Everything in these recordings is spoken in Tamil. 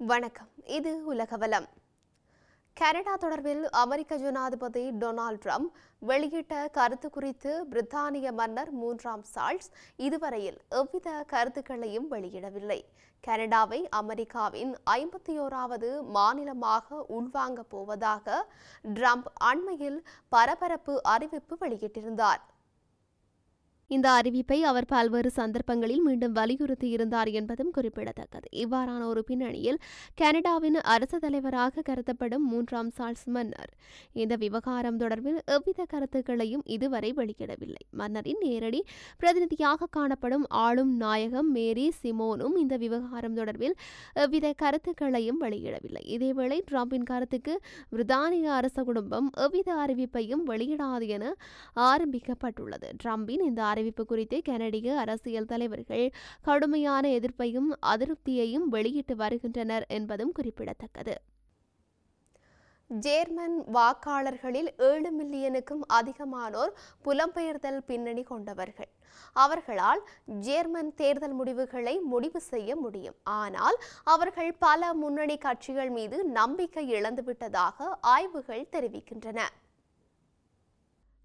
வணக்கம். இது உலகவலம். கனடா தொடர்பில் அமெரிக்க ஜனாதிபதி டொனால்ட் ட்ரம்ப் வெளியிட்ட கருத்து குறித்து பிரித்தானிய மன்னர் 3ஆம் சார்ல்ஸ் இதுவரையில் எவ்வித கருத்துக்களையும் வெளியிடவில்லை. கனடாவை அமெரிக்காவின் 51வது மாநிலமாக உள்வாங்கப் போவதாக ட்ரம்ப் அண்மையில் பரபரப்பு அறிவிப்பு வெளியிட்டிருந்தார். இந்த அறிவிப்பை அவர் பல்வேறு சந்தர்ப்பங்களில் மீண்டும் வலியுறுத்தியிருந்தார் என்பதும் குறிப்பிடத்தக்கது. இவ்வாறான ஒரு பின்னணியில் கனடாவின் அரசு தலைவராக கருதப்படும் 3ஆம் சார்ல்ஸ் மன்னர் இந்த விவகாரம் தொடர்பில் எவ்வித கருத்துக்களையும் இதுவரை வெளியிடவில்லை. மன்னரின் நேரடி பிரதிநிதியாக காணப்படும் ஆளும் நாயகம் மேரி சிமோனும் இந்த விவகாரம் தொடர்பில் எவ்வித கருத்துக்களையும் வெளியிடவில்லை. இதேவேளை ட்ரம்பின் கருத்துக்கு பிரித்தானிய அரச குடும்பம் எவ்வித அறிவிப்பையும் வெளியிடாது என ஆரம்பிக்கப்பட்டுள்ளது. ட்ரம்பின் இந்த அறிவிப்பு குறித்து கனடிய அரசியல் தலைவர்கள் கடுமையான எதிர்ப்பையும் அதிருப்தியையும் வெளியிட்டு வருகின்றனர் என்பதும் குறிப்பிடத்தக்கது. ஜேர்மன் வாக்காளர்களில் 7 மில்லியனுக்கும் அதிகமானோர் புலம்பெயர்தல் பின்னணி கொண்டவர்கள். அவர்களால் ஜேர்மன் தேர்தல் முடிவுகளை முடிவு செய்ய முடியும். ஆனால் அவர்கள் பல முன்னணி கட்சிகள் மீது நம்பிக்கை இழந்துவிட்டதாக ஆய்வுகள் தெரிவிக்கின்றன.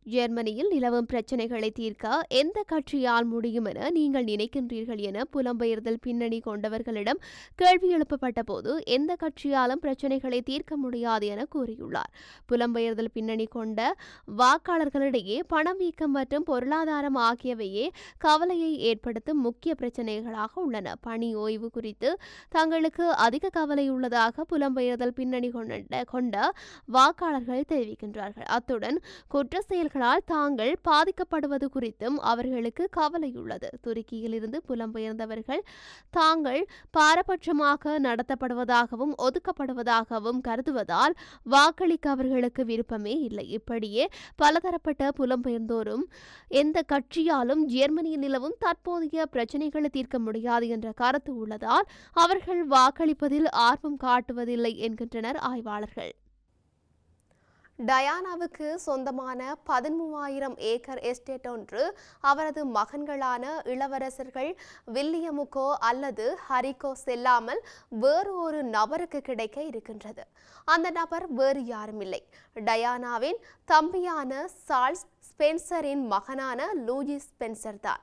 ஜெர்மனியில் நிலவும் பிரச்சினைகளை தீர்க்க எந்த கட்சியால் முடியும் என நீங்கள் நினைக்கின்றீர்கள் என புலம்பெயர்தல் பின்னணி கொண்டவர்களிடம் கேள்வி எழுப்பப்பட்ட போது எந்த கட்சியாலும் பிரச்சினைகளை தீர்க்க முடியாது என கூறியுள்ளார். புலம்பெயர்தல் பின்னணி கொண்ட வாக்காளர்களிடையே பணவீக்கம் மற்றும் பொருளாதாரம் ஆகியவையே கவலையை ஏற்படுத்தும் முக்கிய பிரச்சினைகளாக உள்ளன. பணி ஓய்வு குறித்து தங்களுக்கு அதிக கவலை உள்ளதாக புலம்பெயர்தல் பின்னணி கொண்ட வாக்காளர்கள் தெரிவிக்கின்றார்கள். அத்துடன் குற்ற செயல் தாங்கள் பாதிக்கப்படுவது குறித்தும் அவர்களுக்கு கவலையுள்ளது. துருக்கியில் இருந்து புலம்பெயர்ந்தவர்கள் தாங்கள் பாரபட்சமாக நடத்தப்படுவதாகவும் ஒதுக்கப்படுவதாகவும் கருதுவதால் வாக்களிக்க அவர்களுக்கு விருப்பமே இல்லை. இப்படியே பலதரப்பட்ட புலம்பெயர்ந்தோரும் எந்த கட்சியாலும் ஜெர்மனியில் நிலவும் தற்போதைய பிரச்சினைகளை தீர்க்க முடியாது என்ற கருத்து உள்ளதால் அவர்கள் வாக்களிப்பதில் ஆர்வம் காட்டுவதில்லை என்கின்றனர் ஆய்வாளர்கள். டயானாவுக்கு சொந்தமான 13,000 ஏக்கர் எஸ்டேட் ஒன்று அவரது மகன்களான இளவரசர்கள் வில்லியமுக்கோ அல்லது ஹரிக்கோ செல்லாமல் வேறு ஒரு நபருக்கு கிடைக்க இருக்கின்றது. அந்த நபர் வேறு யாரும் இல்லை, டயானாவின் தம்பியான சார்ல்ஸ் ஸ்பென்சரின் மகனான லூயி ஸ்பென்சர் தான்.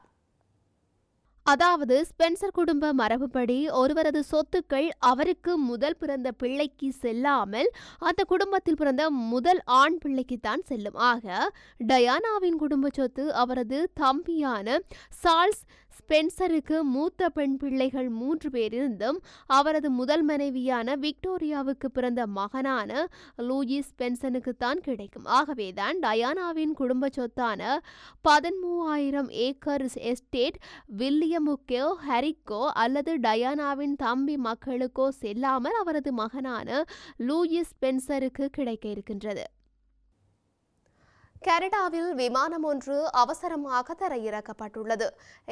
அதாவது ஸ்பென்சர் குடும்ப மரபுப்படி ஒருவரது சொத்துக்கள் அவருக்கு முதல் பிறந்த பிள்ளைக்கு செல்லாமல் அந்த குடும்பத்தில் பிறந்த முதல் ஆண் பிள்ளைக்குத்தான் செல்லும். ஆக டயானாவின் குடும்ப சொத்து அவரது தம்பியான சார்ல்ஸ் ஸ்பென்சருக்கு மூத்த பெண் பிள்ளைகள் 3 பேர் இருந்தும் அவரது முதல் மனைவியான விக்டோரியாவுக்கு பிறந்த மகனான லூயி ஸ்பென்சனுக்குத்தான் கிடைக்கும். ஆகவேதான் டயானாவின் குடும்ப சொத்தான 13,000 ஏக்கர் எஸ்டேட் வில்லியமுக்கோ ஹரிக்கோ அல்லது டயானாவின் தம்பி மக்களுக்கோ செல்லாமல் அவரது மகனான லூயி ஸ்பென்சருக்கு கிடைக்க இருக்கின்றது. கனடாவில் விமானம் ஒன்று அவசரமாக தரையிறக்கப்பட்டுள்ளது.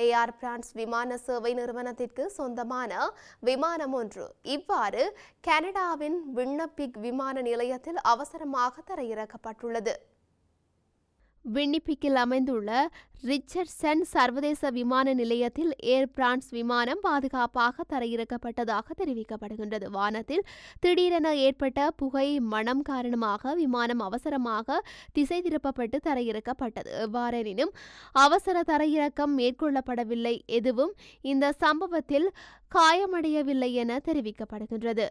ஏர் பிரான்ஸ் விமான சேவை நிறுவனத்திற்கு சொந்தமான விமானம் ஒன்று இவ்வாறு கனடாவின் வின்னபிக் விமான நிலையத்தில் அவசரமாக தரையிறக்கப்பட்டுள்ளது. வின்னிபிக்கில் அமைந்துள்ள ரிச்சர்ட்சன் சர்வதேச விமான நிலையத்தில் ஏர் பிரான்ஸ் விமானம் பாதுகாப்பாக தரையிறக்கப்பட்டதாக தெரிவிக்கப்படுகின்றது. வானத்தில் திடீரென ஏற்பட்ட புகை மணம் காரணமாக விமானம் அவசரமாக திசை திருப்பப்பட்டு தரையிறக்கப்பட்டது. எவ்வாறெனினும் அவசர தரையிறக்கம் மேற்கொள்ளப்படவில்லை. எதுவும் இந்த சம்பவத்தில் காயமடையவில்லை என தெரிவிக்கப்படுகின்றது.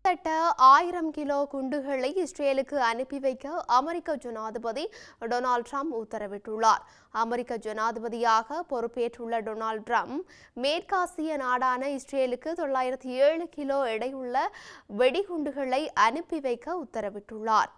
கிட்டத்தட்ட 1000 கிலோ குண்டுகளை இஸ்ரேலுக்கு அனுப்பி வைக்க அமெரிக்க ஜனாதிபதி டொனால்ட் ட்ரம்ப் உத்தரவிட்டுள்ளார். அமெரிக்க ஜனாதிபதியாக பொறுப்பேற்றுள்ள டொனால்ட் ட்ரம்ப் மேற்காசிய நாடான இஸ்ரேலுக்கு 907 கிலோ எடையுள்ள வெடிகுண்டுகளை அனுப்பி வைக்க உத்தரவிட்டுள்ளார்.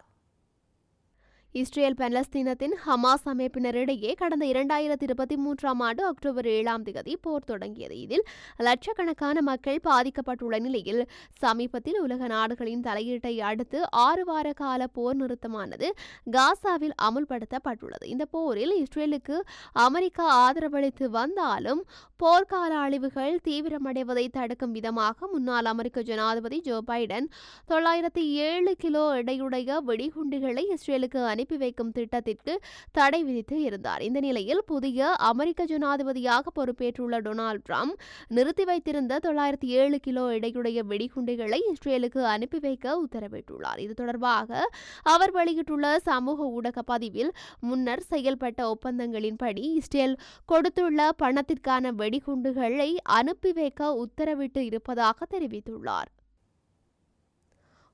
இஸ்ரேல் பலஸ்தீனத்தின் ஹமாஸ் அமைப்பினரிடையே கடந்த 2023ஆம் ஆண்டு அக்டோபர் 7ஆம் தேதி போர் தொடங்கியது. இதில் லட்சக்கணக்கான மக்கள் பாதிக்கப்பட்டுள்ள நிலையில் சமீபத்தில் உலக நாடுகளின் தலையீட்டை அடுத்து 6 வார கால போர் நிறுத்தமானது காசாவில் அமுல்படுத்தப்பட்டுள்ளது. இந்த போரில் இஸ்ரேலுக்கு அமெரிக்கா ஆதரவளித்து வந்தாலும் போர்க்கால அழிவுகள் தீவிரமடைவதை தடுக்கும் விதமாக முன்னாள் அமெரிக்க ஜனாதிபதி ஜோ பைடன் 907 கிலோ எடையுடைய வெடிகுண்டுகளை இஸ்ரேலுக்கு அனுப்பி வைக்கும் திட்டத்திற்கு தடை விதித்து இருந்தார். இந்த நிலையில் புதிய அமெரிக்க ஜனாதிபதியாக பொறுப்பேற்றுள்ள டொனால்ட் ட்ரம்ப் நிறுத்தி வைத்திருந்த 907 கிலோ எடையுடைய வெடிகுண்டுகளை இஸ்ரேலுக்கு அனுப்பி வைக்க உத்தரவிட்டுள்ளார். இது தொடர்பாக அவர் வெளியிட்டுள்ள சமூக ஊடக பதிவில் முன்னர் செயல்பட்ட ஒப்பந்தங்களின்படி இஸ்ரேல் கொடுத்துள்ள பணத்திற்கான வெடிகுண்டுகளை அனுப்பி வைக்க உத்தரவிட்டு இருப்பதாக தெரிவித்துள்ளார்.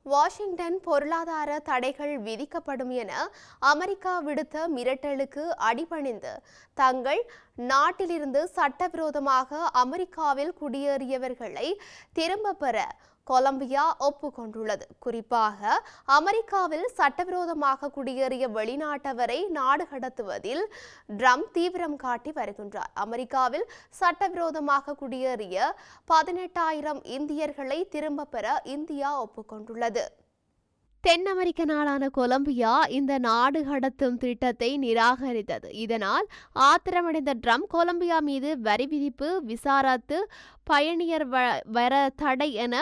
வாஷிங்டன் பொருளாதார தடைகள் விதிக்கப்படும் என அமெரிக்கா விடுத்த மிரட்டலுக்கு அடிபணிந்து தங்கள் நாட்டிலிருந்து சட்டவிரோதமாக அமெரிக்காவில் குடியேறியவர்களை திரும்ப பெற கொலம்பியா ஒப்புக்கொண்டுள்ளது. குறிப்பாக அமெரிக்காவில் சட்டவிரோதமாக குடியேறிய வெளிநாட்டவரை நாடு கடத்துவதில் ட்ரம்ப் தீவிரம் காட்டி வருகின்றார். அமெரிக்காவில் சட்டவிரோதமாக குடியேறிய 18,000 இந்தியர்களை திரும்ப பெற இந்தியா ஒப்புக்கொண்டுள்ளது. தென் அமெரிக்க நாடான கொலம்பியா இந்த நாடு கடத்தும் திட்டத்தை நிராகரித்தது. இதனால் ஆத்திரமடைந்த ட்ரம்ப் கொலம்பியா மீது வரி விதிப்பு, விசாரத்து, பயணியர் வர தடை என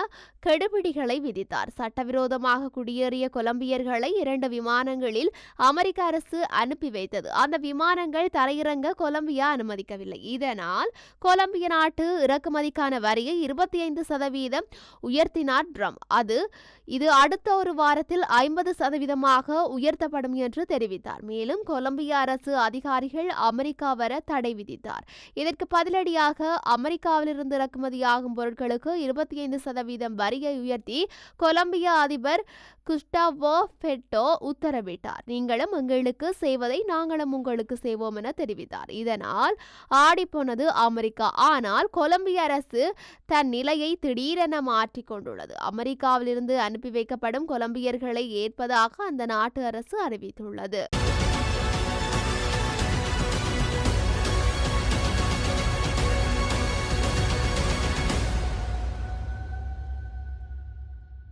கெடுபிடிகளை விதித்தார். சட்டவிரோதமாக குடியேறிய கொலம்பியர்களை 2 விமானங்களில் அமெரிக்க அரசு அனுப்பி வைத்தது. அந்த விமானங்கள் தரையிறங்க கொலம்பியா அனுமதிக்கவில்லை. இதனால் கொலம்பிய நாட்டு இறக்குமதிக்கான வரியை 25% உயர்த்தினார் ட்ரம்ப். இது அடுத்த ஒரு வாரத்தில் 50% உயர்த்தப்படும் என்று தெரிவித்தார். மேலும் கொலம்பிய அரசு அதிகாரிகள் அமெரிக்கா வர தடை விதித்தார். இதற்கு பதிலடியாக அமெரிக்காவிலிருந்து இறக்குமதியாகும் பொருட்களுக்கு 25% வரியை உயர்த்தி கொலம்பியா அதிபர் குஸ்டாவோ பெட்ரோ உத்தரவிட்டார். நீங்களும் எங்களுக்கு செய்வதை நாங்களும் உங்களுக்கு செய்வோம் என தெரிவித்தார். இதனால் ஆடிப்போனது அமெரிக்கா. ஆனால் கொலம்பிய அரசு தன் நிலையை திடீரென மாற்றிக் கொண்டுள்ளது. அமெரிக்காவிலிருந்து அனுப்பி வைக்கப்படும் கொலம்பியர்களை ஏற்பதாக அந்த நாட்டு அரசு அறிவித்துள்ளது.